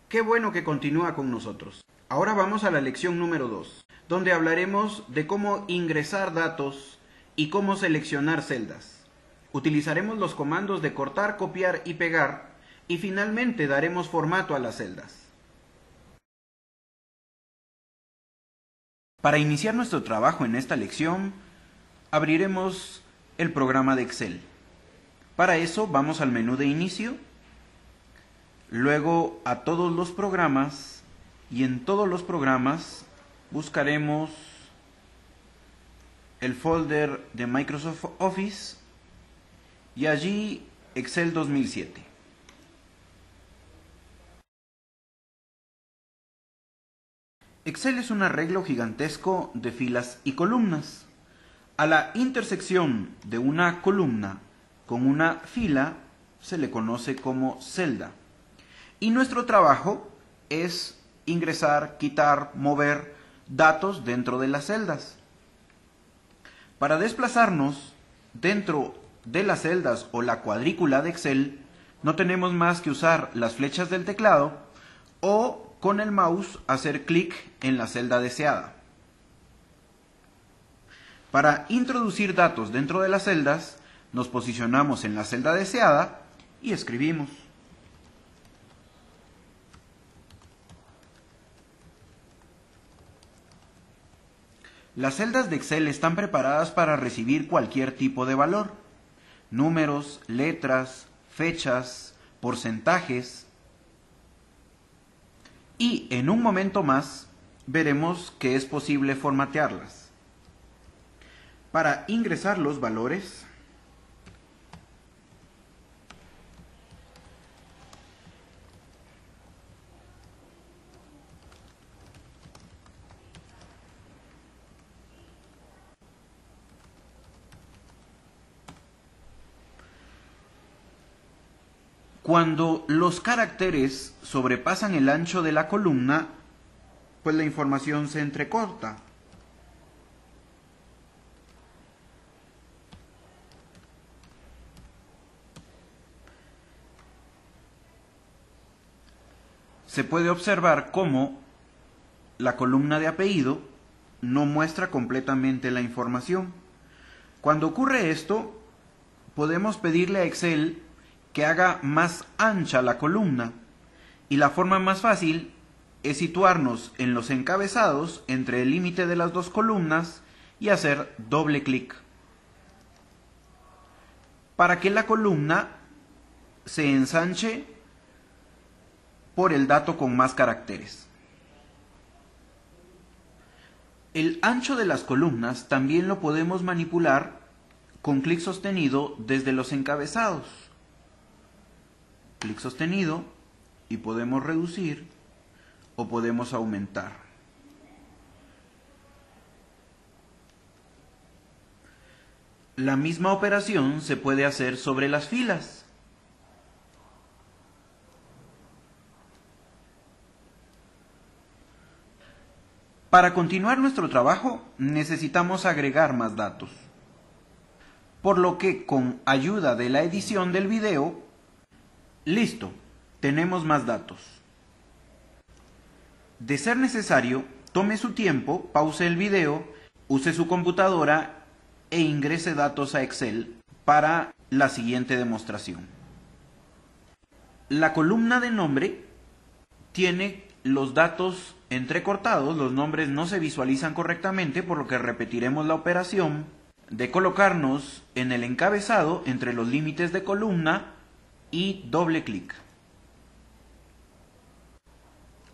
Qué bueno que continúa con nosotros. Ahora vamos a la lección número 2, donde hablaremos de cómo ingresar datos y cómo seleccionar celdas. Utilizaremos los comandos de cortar, copiar y pegar, y finalmente daremos formato a las celdas. Para iniciar nuestro trabajo en esta lección, abriremos el programa de Excel. Para eso vamos al menú de inicio, luego a todos los programas, y en todos los programas buscaremos el folder de Microsoft Office y allí Excel 2007. Excel es un arreglo gigantesco de filas y columnas. A la intersección de una columna con una fila se le conoce como celda. Y nuestro trabajo es ingresar, quitar, mover datos dentro de las celdas. Para desplazarnos dentro de las celdas o la cuadrícula de Excel, no tenemos más que usar las flechas del teclado o con el mouse hacer clic en la celda deseada. Para introducir datos dentro de las celdas, nos posicionamos en la celda deseada y escribimos. Las celdas de Excel están preparadas para recibir cualquier tipo de valor: números, letras, fechas, porcentajes. Y en un momento más veremos que es posible formatearlas. Para ingresar los valores, cuando los caracteres sobrepasan el ancho de la columna, pues la información se entrecorta. Se puede observar cómo la columna de apellido no muestra completamente la información. Cuando ocurre esto, podemos pedirle a Excel que haga más ancha la columna, y la forma más fácil es situarnos en los encabezados entre el límite de las dos columnas y hacer doble clic para que la columna se ensanche por el dato con más caracteres. El ancho de las columnas también lo podemos manipular con clic sostenido desde los encabezados. Clic sostenido y podemos reducir o podemos aumentar. La misma operación se puede hacer sobre las filas. Para continuar nuestro trabajo necesitamos agregar más datos, por lo que con ayuda de la edición del video, listo, tenemos más datos. De ser necesario, tome su tiempo, pause el video, use su computadora e ingrese datos a Excel para la siguiente demostración. La columna de nombre tiene los datos entrecortados, los nombres no se visualizan correctamente, por lo que repetiremos la operación de colocarnos en el encabezado entre los límites de columna y doble clic.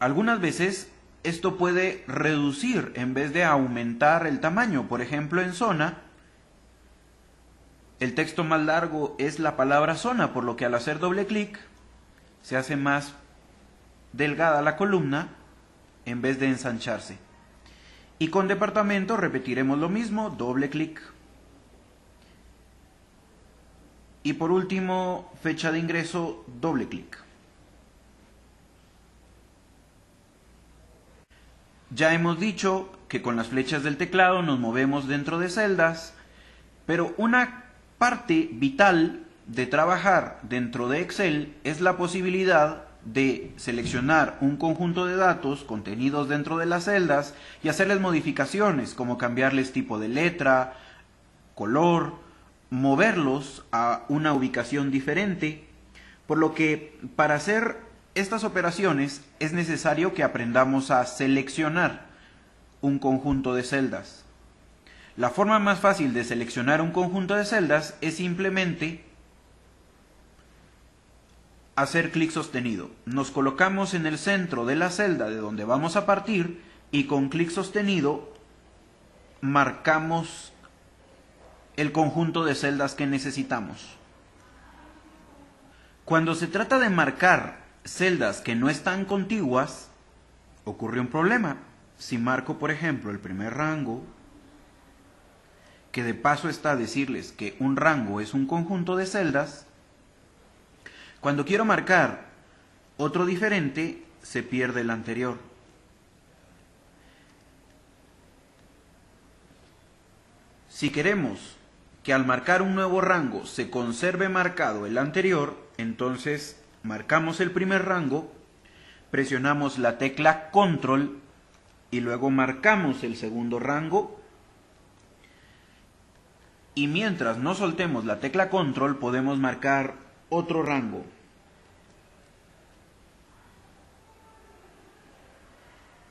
Algunas veces esto puede reducir en vez de aumentar el tamaño. Por ejemplo, en zona, el texto más largo es la palabra zona, por lo que al hacer doble clic se hace más delgada la columna en vez de ensancharse. Y con departamento repetiremos lo mismo, doble clic. Y por último, fecha de ingreso, doble clic. Ya hemos dicho que con las flechas del teclado nos movemos dentro de celdas, pero una parte vital de trabajar dentro de Excel es la posibilidad de seleccionar un conjunto de datos contenidos dentro de las celdas y hacerles modificaciones, como cambiarles tipo de letra, color, moverlos a una ubicación diferente, por lo que para hacer estas operaciones es necesario que aprendamos a seleccionar un conjunto de celdas. La forma más fácil de seleccionar un conjunto de celdas es simplemente hacer clic sostenido. Nos colocamos en el centro de la celda de donde vamos a partir y con clic sostenido marcamos el conjunto de celdas que necesitamos. Cuando se trata de marcar celdas que no están contiguas, ocurre un problema. Si marco, por ejemplo, el primer rango, que de paso está a decirles que un rango es un conjunto de celdas, cuando quiero marcar otro diferente, se pierde el anterior. Si queremos que al marcar un nuevo rango se conserve marcado el anterior, entonces marcamos el primer rango, presionamos la tecla Control y luego marcamos el segundo rango, y mientras no soltemos la tecla Control podemos marcar otro rango.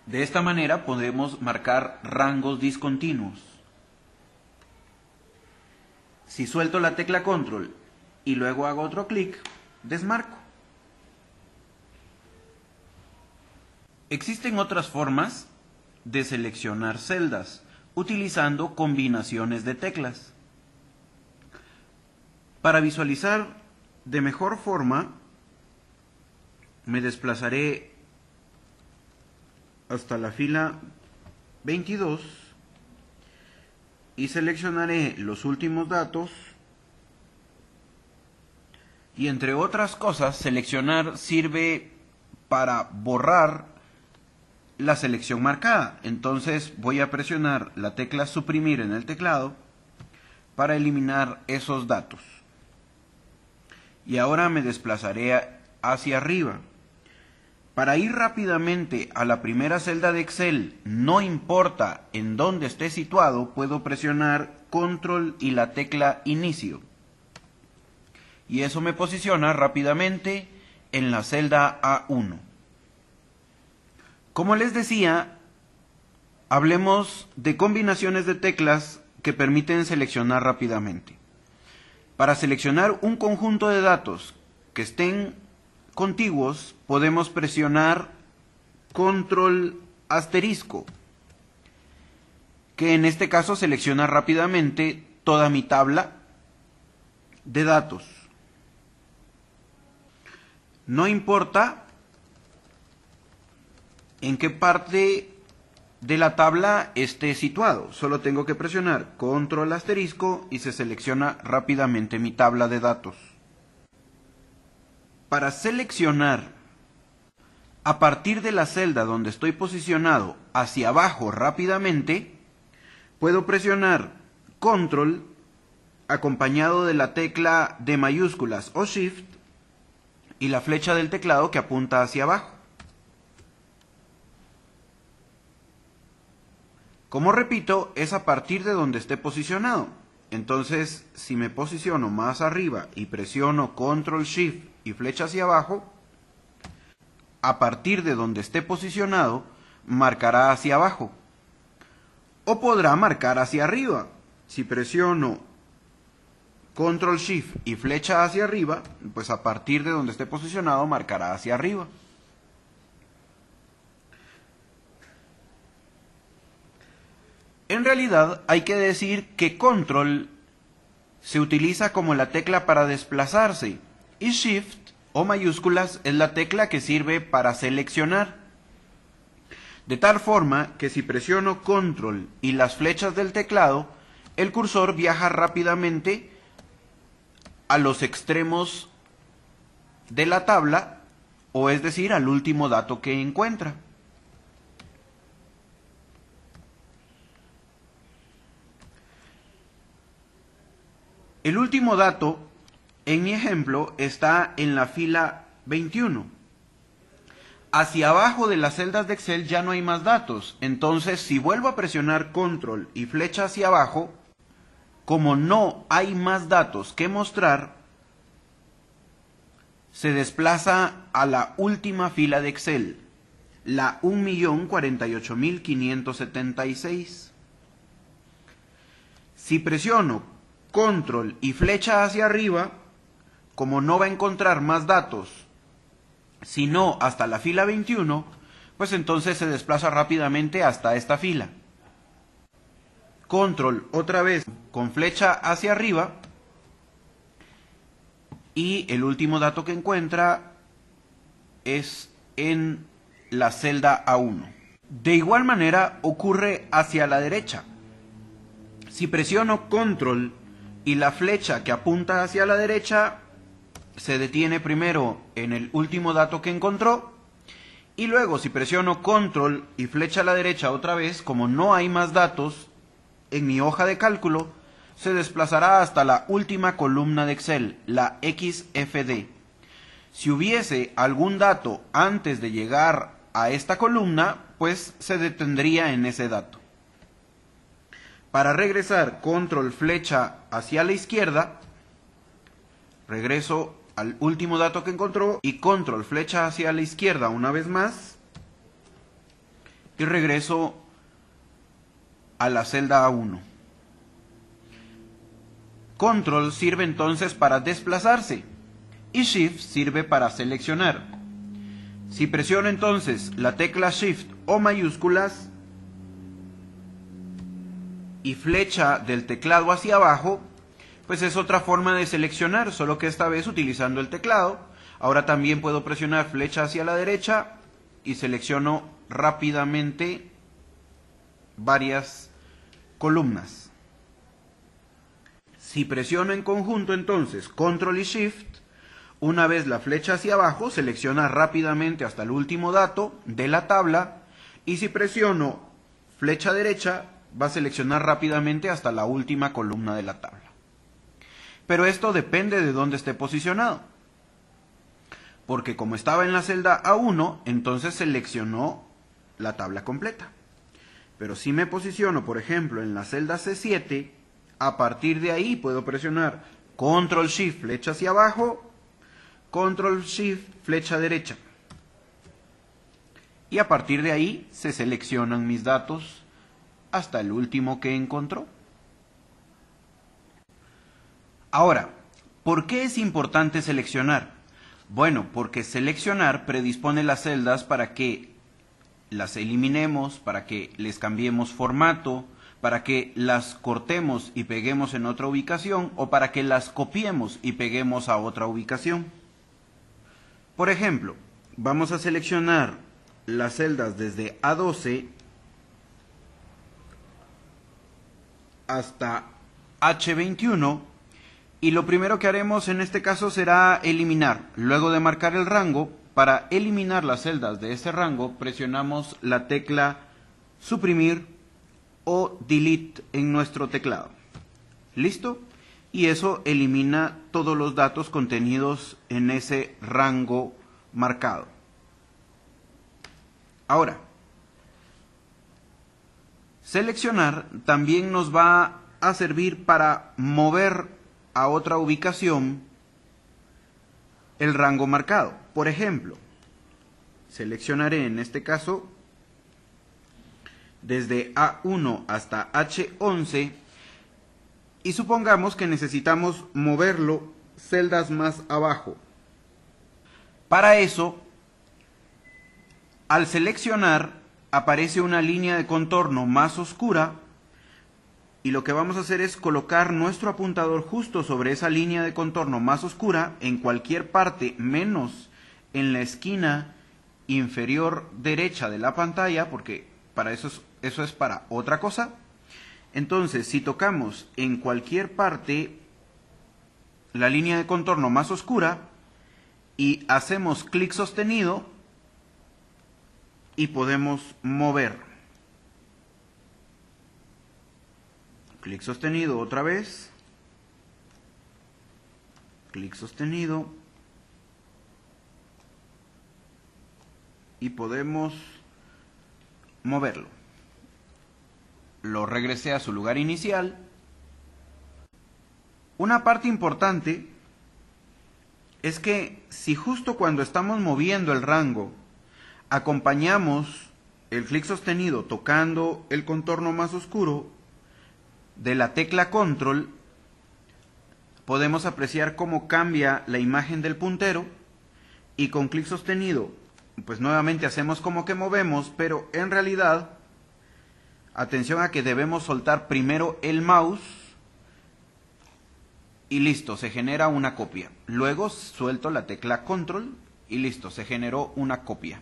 De esta manera podemos marcar rangos discontinuos. Si suelto la tecla Control y luego hago otro clic, desmarco. Existen otras formas de seleccionar celdas utilizando combinaciones de teclas. Para visualizar de mejor forma, me desplazaré hasta la fila 22 y seleccionaré los últimos datos, y entre otras cosas, seleccionar sirve para borrar la selección marcada. Entonces voy a presionar la tecla suprimir en el teclado para eliminar esos datos. Y ahora me desplazaré hacia arriba. Para ir rápidamente a la primera celda de Excel, no importa en dónde esté situado, puedo presionar Control y la tecla Inicio. Y eso me posiciona rápidamente en la celda A1. Como les decía, hablemos de combinaciones de teclas que permiten seleccionar rápidamente. Para seleccionar un conjunto de datos que estén contiguos, podemos presionar Control asterisco, que en este caso selecciona rápidamente toda mi tabla de datos. No importa en qué parte de la tabla esté situado, solo tengo que presionar Control asterisco y se selecciona rápidamente mi tabla de datos. Para seleccionar a partir de la celda donde estoy posicionado hacia abajo rápidamente, puedo presionar Control acompañado de la tecla de mayúsculas o Shift y la flecha del teclado que apunta hacia abajo. Como repito, es a partir de donde esté posicionado. Entonces, si me posiciono más arriba y presiono Control Shift y flecha hacia abajo, a partir de donde esté posicionado, marcará hacia abajo. O podrá marcar hacia arriba. Si presiono Control Shift y flecha hacia arriba, pues a partir de donde esté posicionado, marcará hacia arriba. En realidad hay que decir que Control se utiliza como la tecla para desplazarse y Shift o mayúsculas es la tecla que sirve para seleccionar. De tal forma que si presiono Control y las flechas del teclado, el cursor viaja rápidamente a los extremos de la tabla, o es decir, al último dato que encuentra. El último dato, en mi ejemplo, está en la fila 21. Hacia abajo de las celdas de Excel ya no hay más datos. Entonces, si vuelvo a presionar control y flecha hacia abajo, como no hay más datos que mostrar, se desplaza a la última fila de Excel, la 1.048.576. Si presiono control y flecha hacia arriba, como no va a encontrar más datos, sino hasta la fila 21, pues entonces se desplaza rápidamente hasta esta fila. Control otra vez con flecha hacia arriba y el último dato que encuentra es en la celda A1. De igual manera ocurre hacia la derecha. Si presiono control y la flecha que apunta hacia la derecha se detiene primero en el último dato que encontró, y luego si presiono control y flecha a la derecha otra vez, como no hay más datos en mi hoja de cálculo, se desplazará hasta la última columna de Excel, la XFD. Si hubiese algún dato antes de llegar a esta columna, pues se detendría en ese dato. Para regresar, control flecha hacia la izquierda, regreso al último dato que encontró y control flecha hacia la izquierda una vez más y regreso a la celda A1. Control sirve entonces para desplazarse y Shift sirve para seleccionar. Si presiono entonces la tecla Shift o mayúsculas y flecha del teclado hacia abajo, pues es otra forma de seleccionar, solo que esta vez utilizando el teclado. Ahora también puedo presionar flecha hacia la derecha y selecciono rápidamente varias columnas. Si presiono en conjunto entonces control y shift, una vez la flecha hacia abajo selecciona rápidamente hasta el último dato de la tabla, y si presiono flecha derecha va a seleccionar rápidamente hasta la última columna de la tabla. Pero esto depende de dónde esté posicionado, porque como estaba en la celda A1, entonces seleccionó la tabla completa. Pero si me posiciono, por ejemplo, en la celda C7, a partir de ahí puedo presionar Control Shift flecha hacia abajo, Control Shift flecha derecha. Y a partir de ahí se seleccionan mis datos hasta el último que encontró. Ahora, ¿por qué es importante seleccionar? Bueno, porque seleccionar predispone las celdas para que las eliminemos, para que les cambiemos formato, para que las cortemos y peguemos en otra ubicación, o para que las copiemos y peguemos a otra ubicación. Por ejemplo, vamos a seleccionar las celdas desde A12 hasta H21, y lo primero que haremos en este caso será eliminar. Luego de marcar el rango, para eliminar las celdas de este rango, presionamos la tecla suprimir o delete en nuestro teclado. ¿Listo? Y eso elimina todos los datos contenidos en ese rango marcado. Ahora, seleccionar también nos va a servir para mover a otra ubicación el rango marcado. Por ejemplo, seleccionaré en este caso desde A1 hasta H11 y supongamos que necesitamos moverlo celdas más abajo. Para eso, al seleccionar aparece una línea de contorno más oscura, y lo que vamos a hacer es colocar nuestro apuntador justo sobre esa línea de contorno más oscura, en cualquier parte menos en la esquina inferior derecha de la pantalla, porque para eso es para otra cosa. Entonces, si tocamos en cualquier parte la línea de contorno más oscura y hacemos clic sostenido, y podemos mover. Clic sostenido otra vez, clic sostenido, y podemos moverlo. Lo regresé a su lugar inicial. Una parte importante es que si justo cuando estamos moviendo el rango acompañamos el clic sostenido tocando el contorno más oscuro de la tecla control, podemos apreciar cómo cambia la imagen del puntero, y con clic sostenido pues nuevamente hacemos como que movemos, pero en realidad atención a que debemos soltar primero el mouse y listo, se genera una copia. Luego suelto la tecla control y listo, se generó una copia.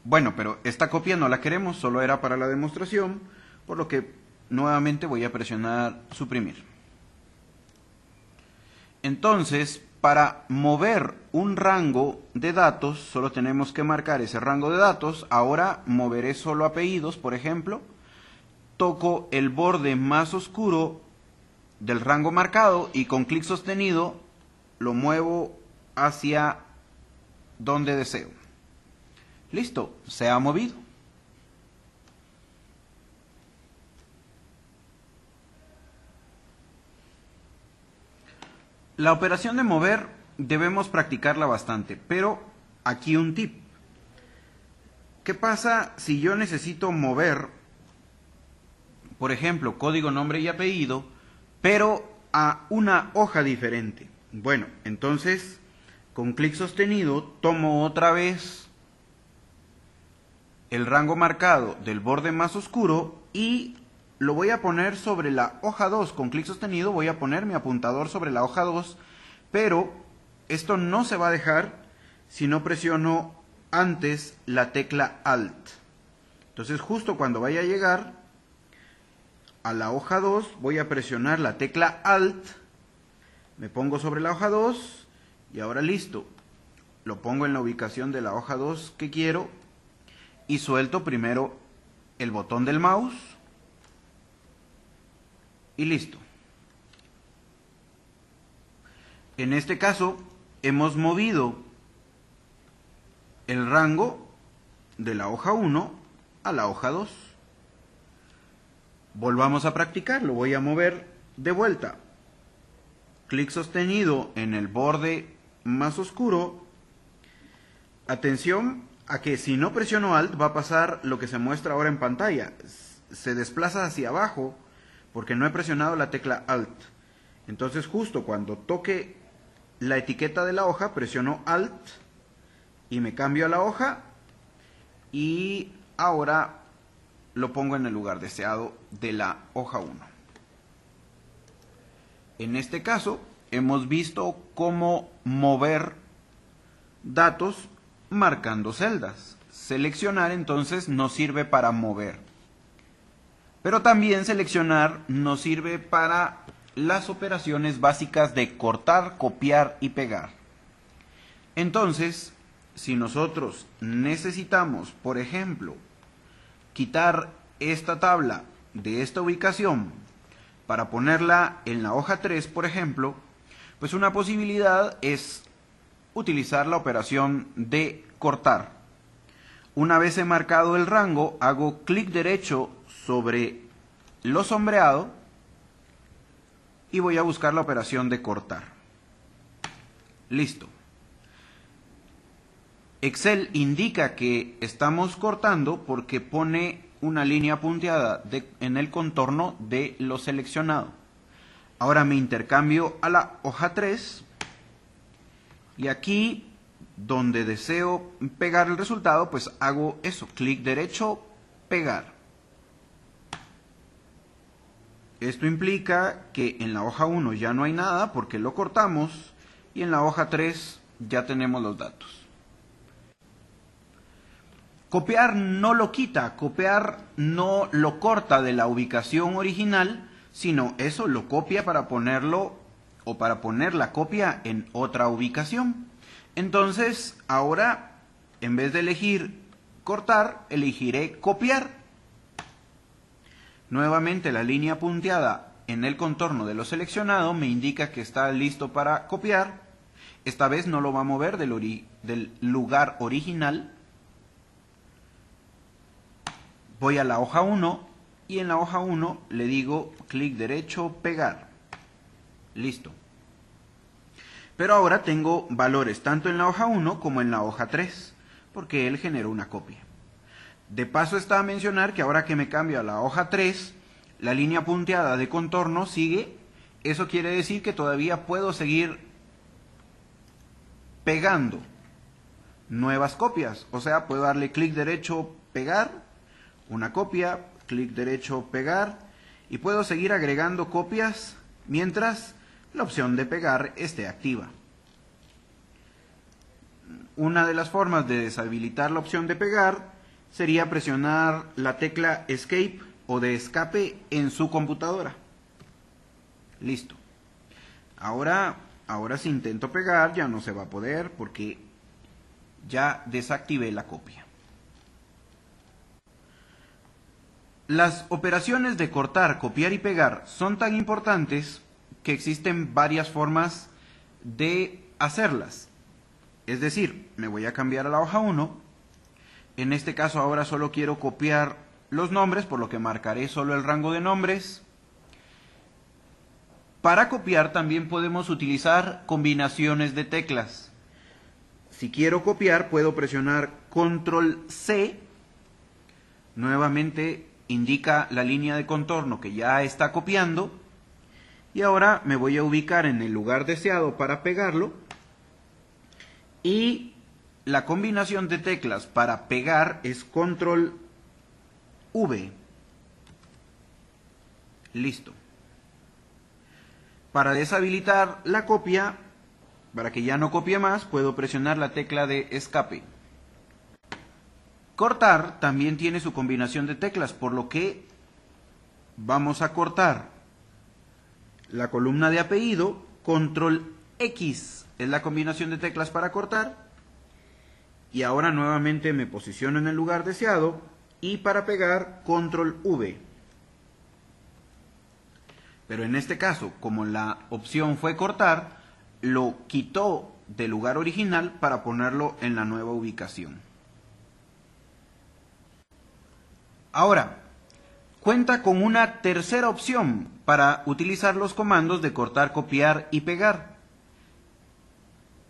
Bueno, pero esta copia no la queremos, solo era para la demostración, por lo que nuevamente voy a presionar suprimir. Entonces, para mover un rango de datos, solo tenemos que marcar ese rango de datos. Ahora moveré solo apellidos, por ejemplo. Toco el borde más oscuro del rango marcado y con clic sostenido lo muevo hacia donde deseo. Listo, se ha movido. La operación de mover debemos practicarla bastante, pero aquí un tip. ¿Qué pasa si yo necesito mover, por ejemplo, código, nombre y apellido, pero a una hoja diferente? Bueno, entonces con clic sostenido tomo otra vez el rango marcado del borde más oscuro y lo voy a poner sobre la hoja 2. Con clic sostenido voy a poner mi apuntador sobre la hoja 2, pero esto no se va a dejar si no presiono antes la tecla Alt. Entonces justo cuando vaya a llegar a la hoja 2 voy a presionar la tecla Alt, me pongo sobre la hoja 2 y ahora listo. Lo pongo en la ubicación de la hoja 2 que quiero y suelto primero el botón del mouse y listo. En este caso hemos movido el rango de la hoja 1 a la hoja 2. Volvamos a practicar, lo voy a mover de vuelta. Clic sostenido en el borde más oscuro. Atención a que si no presiono Alt va a pasar lo que se muestra ahora en pantalla. Se desplaza hacia abajo porque no he presionado la tecla Alt. Entonces justo cuando toque la etiqueta de la hoja presiono Alt y me cambio a la hoja y ahora lo pongo en el lugar deseado de la hoja 1. En este caso hemos visto cómo mover datos marcando celdas. Seleccionar entonces nos sirve para mover, pero también seleccionar nos sirve para las operaciones básicas de cortar, copiar y pegar. Entonces, si nosotros necesitamos, por ejemplo, quitar esta tabla de esta ubicación para ponerla en la hoja 3, por ejemplo, pues una posibilidad es utilizar la operación de cortar. Una vez he marcado el rango, hago clic derecho sobre lo sombreado y voy a buscar la operación de cortar. Listo. Excel indica que estamos cortando porque pone una línea punteada en el contorno de lo seleccionado. Ahora me intercambio a la hoja 3 y aquí donde deseo pegar el resultado pues hago eso, clic derecho, pegar. Esto implica que en la hoja 1 ya no hay nada porque lo cortamos y en la hoja 3 ya tenemos los datos. Copiar no lo quita, copiar no lo corta de la ubicación original, sino eso lo copia para ponerlo o para poner la copia en otra ubicación. Entonces, ahora, en vez de elegir cortar, elegiré copiar. Nuevamente la línea punteada en el contorno de lo seleccionado me indica que está listo para copiar Esta vez no lo va a mover del lugar original. Voy a la hoja 1 y en la hoja 1 le digo clic derecho, pegar. Listo. Pero ahora tengo valores tanto en la hoja 1 como en la hoja 3, porque él generó una copia. De paso está a mencionar que ahora que me cambio a la hoja 3, la línea punteada de contorno sigue. Eso quiere decir que todavía puedo seguir pegando nuevas copias. O sea, puedo darle clic derecho, pegar, una copia, clic derecho, pegar, y puedo seguir agregando copias mientras la opción de pegar esté activa. Una de las formas de deshabilitar la opción de pegar sería presionar la tecla Escape o de escape en su computadora. Listo. Ahora si intento pegar ya no se va a poder porque ya desactivé la copia. Las operaciones de cortar, copiar y pegar son tan importantes que existen varias formas de hacerlas. Es decir, me voy a cambiar a la hoja 1. En este caso ahora solo quiero copiar los nombres, por lo que marcaré solo el rango de nombres. Para copiar también podemos utilizar combinaciones de teclas. Si quiero copiar puedo presionar Control C. Nuevamente indica la línea de contorno que ya está copiando. Y ahora me voy a ubicar en el lugar deseado para pegarlo. Y la combinación de teclas para pegar es Control V. Listo. Para deshabilitar la copia, para que ya no copie más, puedo presionar la tecla de escape. Cortar también tiene su combinación de teclas, por lo que vamos a cortar la columna de apellido. Control X es la combinación de teclas para cortar. Y ahora nuevamente me posiciono en el lugar deseado. Y para pegar, Control V. Pero en este caso, como la opción fue cortar, lo quitó del lugar original para ponerlo en la nueva ubicación. Ahora, cuenta con una tercera opción para utilizar los comandos de cortar, copiar y pegar.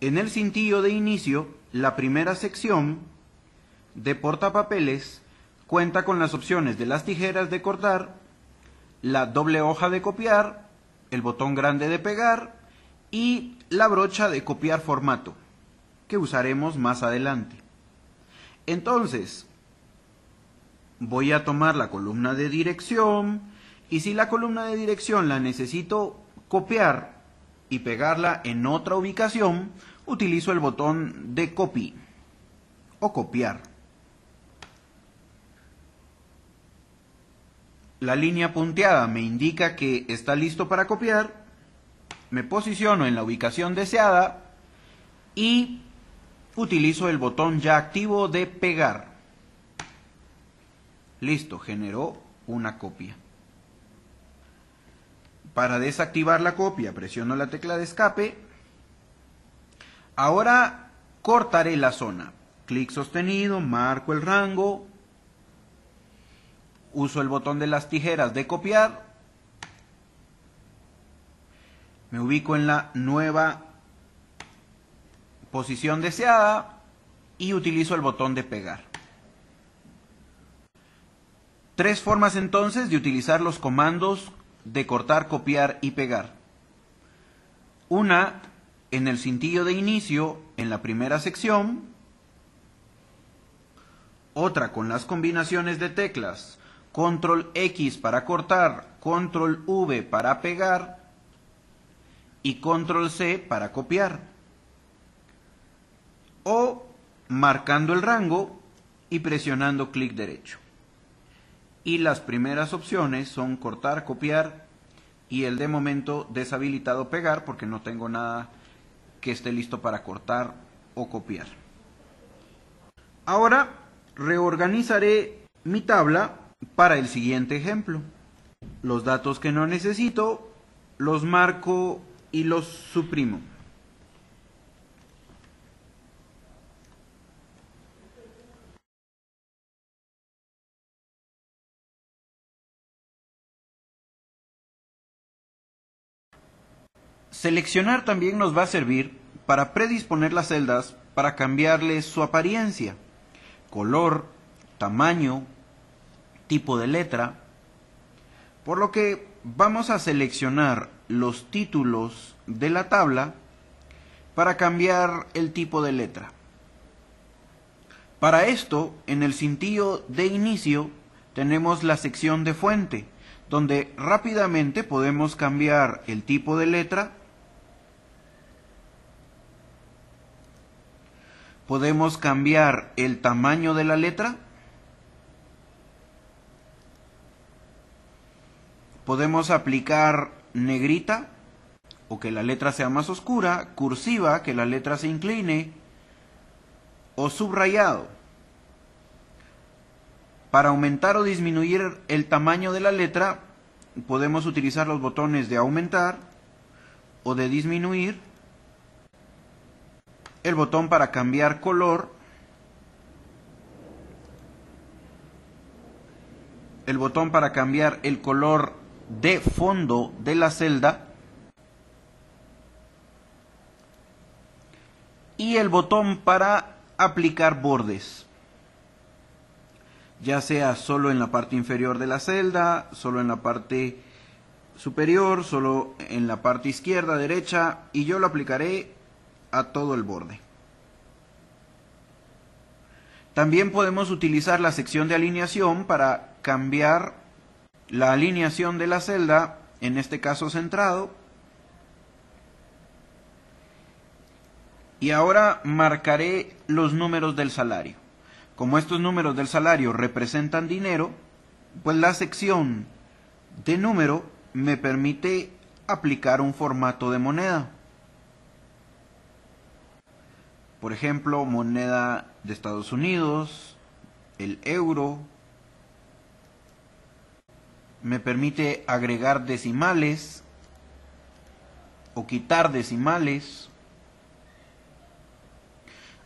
En el cintillo de inicio, la primera sección de portapapeles cuenta con las opciones de las tijeras de cortar, la doble hoja de copiar, el botón grande de pegar y la brocha de copiar formato, que usaremos más adelante. Entonces, voy a tomar la columna de dirección y si la columna de dirección la necesito copiar y pegarla en otra ubicación, utilizo el botón de copy o copiar. La línea punteada me indica que está listo para copiar. Me posiciono en la ubicación deseada y utilizo el botón ya activo de pegar. Listo, generó una copia. Para desactivar la copia, presiono la tecla de escape. Ahora cortaré la zona. Clic sostenido, marco el rango. Uso el botón de las tijeras de copiar. Me ubico en la nueva posición deseada y utilizo el botón de pegar. Tres formas entonces de utilizar los comandos de cortar, copiar y pegar. Una en el cintillo de inicio en la primera sección. Otra con las combinaciones de teclas Control X para cortar, Control V para pegar y Control C para copiar. O marcando el rango y presionando clic derecho. Y las primeras opciones son cortar, copiar y el de momento deshabilitado pegar porque no tengo nada que esté listo para cortar o copiar. Ahora reorganizaré mi tabla para el siguiente ejemplo. Los datos que no necesito los marco y los suprimo. Seleccionar también nos va a servir para predisponer las celdas para cambiarles su apariencia, color, tamaño, tipo de letra, por lo que vamos a seleccionar los títulos de la tabla para cambiar el tipo de letra. Para esto, en el cintillo de inicio tenemos la sección de fuente, donde rápidamente podemos cambiar el tipo de letra, podemos cambiar el tamaño de la letra, podemos aplicar negrita o que la letra sea más oscura, cursiva, que la letra se incline, o subrayado. Para aumentar o disminuir el tamaño de la letra, podemos utilizar los botones de aumentar o de disminuir, el botón para cambiar color, el botón para cambiar el color de fondo de la celda y el botón para aplicar bordes, ya sea solo en la parte inferior de la celda, solo en la parte superior, solo en la parte izquierda, derecha, y yo lo aplicaré a todo el borde. También podemos utilizar la sección de alineación para cambiar la alineación de la celda, en este caso centrado. Y ahora marcaré los números del salario. Como estos números del salario representan dinero, pues la sección de número me permite aplicar un formato de moneda. Por ejemplo, moneda de Estados Unidos, el euro. Me permite agregar decimales o quitar decimales.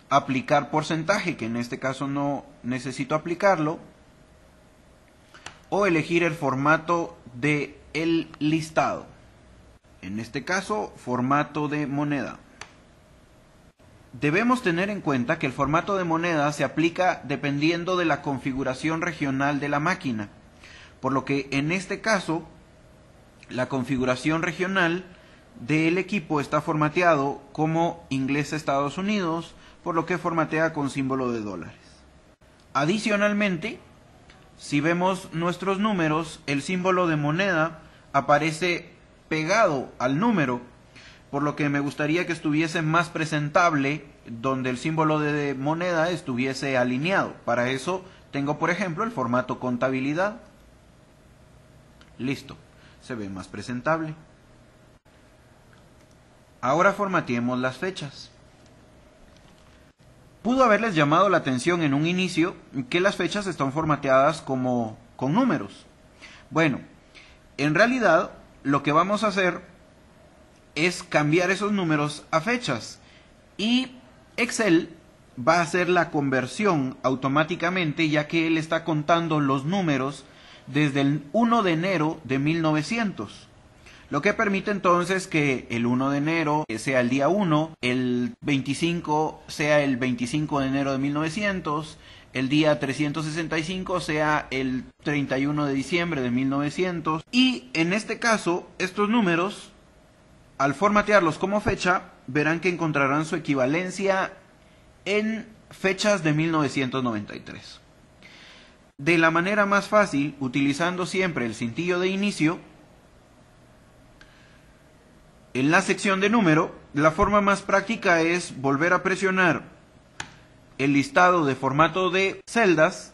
Aplicar porcentaje, que en este caso no necesito aplicarlo. O elegir el formato de el listado. En este caso, formato de moneda. Debemos tener en cuenta que el formato de moneda se aplica dependiendo de la configuración regional de la máquina, por lo que en este caso la configuración regional del equipo está formateado como inglés Estados Unidos, por lo que formatea con símbolo de dólares. Adicionalmente, si vemos nuestros números, el símbolo de moneda aparece pegado al número, por lo que me gustaría que estuviese más presentable, donde el símbolo de moneda estuviese alineado. Para eso tengo, por ejemplo, el formato contabilidad. Listo, se ve más presentable. Ahora formateemos las fechas. Pudo haberles llamado la atención en un inicio que las fechas están formateadas con números. Bueno, en realidad lo que vamos a hacer es cambiar esos números a fechas y Excel va a hacer la conversión automáticamente, ya que él está contando los números desde el 1 de enero de 1900. Lo que permite entonces que el 1 de enero sea el día 1, el 25 sea el 25 de enero de 1900, el día 365 sea el 31 de diciembre de 1900. Y en este caso, estos números, al formatearlos como fecha, verán que encontrarán su equivalencia en fechas de 1993. De la manera más fácil, utilizando siempre el cintillo de inicio, en la sección de número, la forma más práctica es volver a presionar el listado de formato de celdas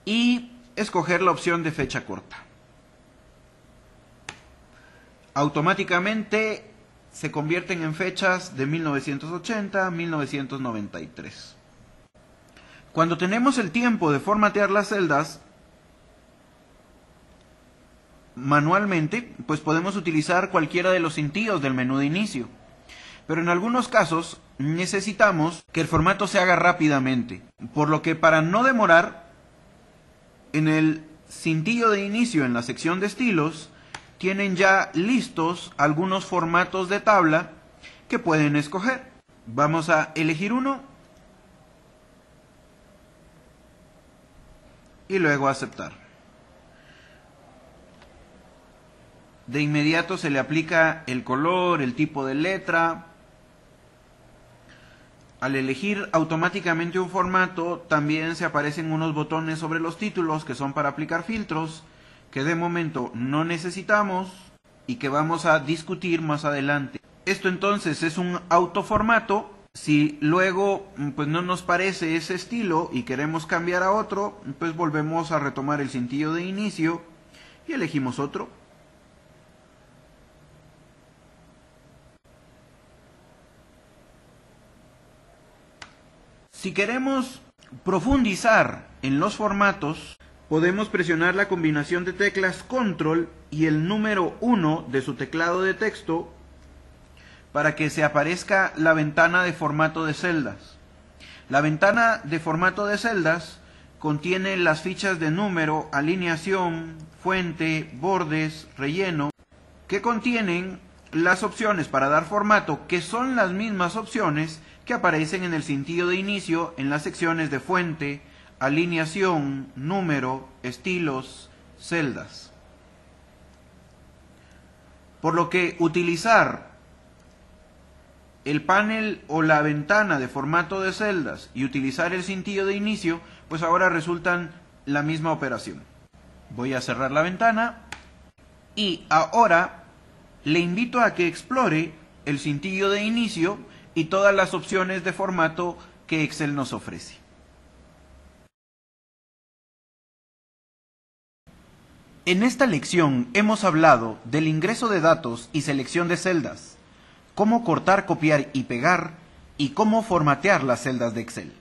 y escoger la opción de fecha corta. Automáticamente se convierten en fechas de 1980 a 1993. Cuando tenemos el tiempo de formatear las celdas manualmente, pues podemos utilizar cualquiera de los cintillos del menú de inicio. Pero en algunos casos necesitamos que el formato se haga rápidamente, por lo que para no demorar, en el cintillo de inicio en la sección de estilos tienen ya listos algunos formatos de tabla que pueden escoger. Vamos a elegir uno y luego aceptar. De inmediato se le aplica el color, el tipo de letra. Al elegir automáticamente un formato, también se aparecen unos botones sobre los títulos que son para aplicar filtros, que de momento no necesitamos y que vamos a discutir más adelante. Esto entonces es un autoformato. Si luego pues no nos parece ese estilo y queremos cambiar a otro, pues volvemos a retomar el cintillo de inicio y elegimos otro. Si queremos profundizar en los formatos, podemos presionar la combinación de teclas Control y el número 1 de su teclado de texto para que se aparezca la ventana de formato de celdas. La ventana de formato de celdas contiene las fichas de número, alineación, fuente, bordes, relleno, que contienen las opciones para dar formato, que son las mismas opciones que aparecen en el cintillo de inicio en las secciones de fuente, alineación, número, estilos, celdas. Por lo que utilizar el panel o la ventana de formato de celdas y utilizar el cintillo de inicio, pues ahora resultan la misma operación. Voy a cerrar la ventana y ahora le invito a que explore el cintillo de inicio y todas las opciones de formato que Excel nos ofrece. En esta lección hemos hablado del ingreso de datos y selección de celdas, cómo cortar, copiar y pegar, y cómo formatear las celdas de Excel.